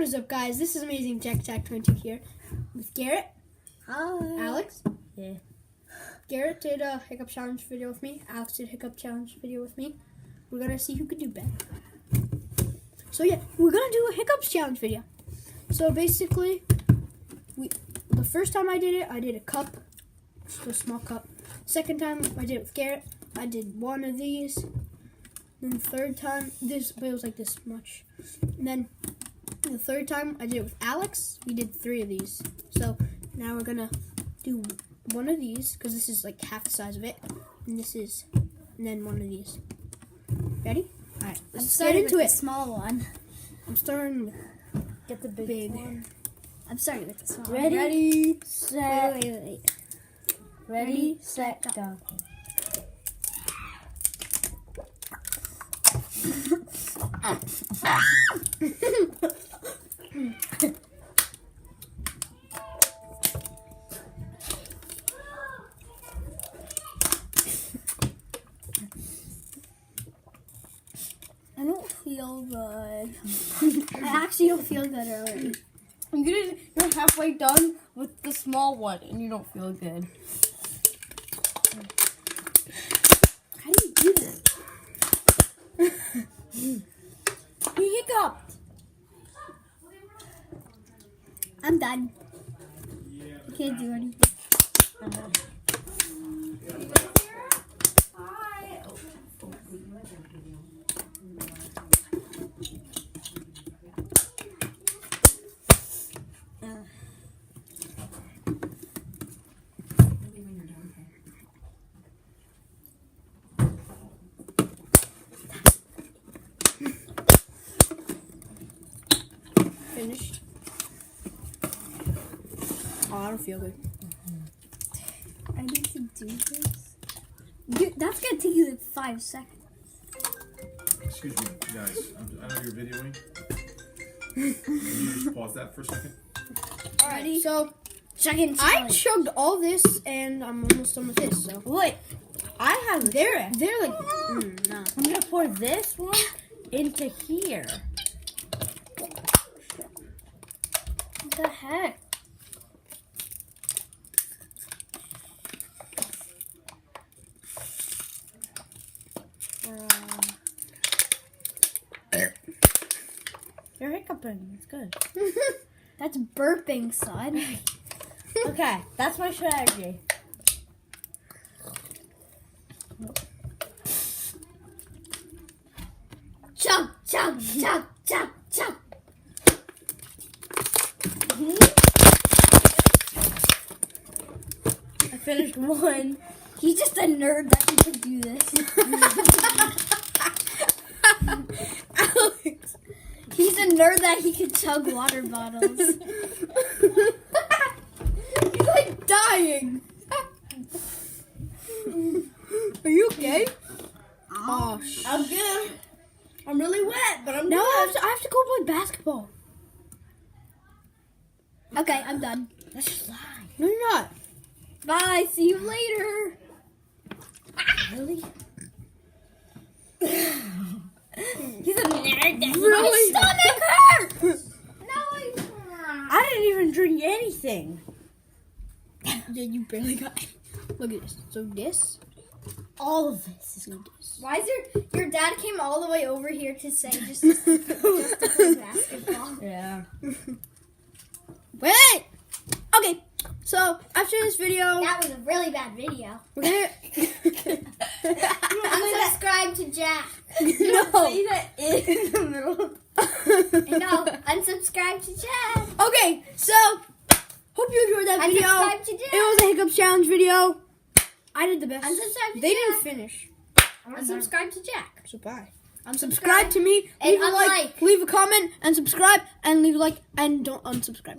is up, guys? This is Amazing Jack 22 here with Garrett. Hi. Alex. Yeah. Garrett did a Hiccup Challenge video with me. Alex did a Hiccup Challenge video with me. We're going to see who could do better. So yeah, we're going to do a Hiccups Challenge video. So basically, the first time I did it, I did a cup. Just a small cup. Second time I did it with Garrett, I did one of these. Then the third time, but it was like this much. And then the third time I did it with Alex, we did 3 of these. So now we're gonna do one of these, because this is like half the size of it. And then one of these. Ready? Alright, let's get into it. Small one. I'm starting with Get the big one. I'm starting with the small one. Ready, set. Wait. Ready, set, go. I don't feel good. I actually don't feel good already. You're halfway done with the small one and you don't feel good. How do you do this? You hiccuped. I'm done. I can't do anything. Finished. Oh, I don't feel good. I need to do this. Dude, that's gonna take you like 5 seconds. Excuse me, guys. I know you're videoing. Can you just pause that for a second? Alrighty. So, Second I challenge. chugged all this, and I'm almost done with this. So, Wait, I have they're like, no. I'm gonna pour this one into here. What the heck? You're hiccuping. It's good. That's burping, son. Okay, that's my strategy. Chug. I finished one. He's just a nerd that he can do this. Alex. He's a nerd that he can chug water bottles. He's like dying. Are you okay? Oh, I'm good. I'm really wet, but I'm now good. I have to go play basketball. Okay, I'm done. Let's just lie. No, you're not. Bye. See you later. Really? He's a nerd. Really? My stomach hurts. No, I didn't even drink anything. Yeah, you barely got it. Look at this. So this, All of this is do this. Why is your dad came all the way over here to say just to play basketball? Yeah. Wait. Okay. So after this video, That was a really bad video. we're gonna. Unsubscribe to Jack. No. Say that in the middle. No, unsubscribe to Jack. Okay. So hope you enjoyed that video. Unsubscribe to Jack. It was a Hiccups Challenge video. I did the best. Unsubscribe to They Jack. didn't finish. Unsubscribe to Jack. So bye. Subscribe to me. And Leave a like. unlike. Leave a comment and subscribe and leave a like and don't unsubscribe.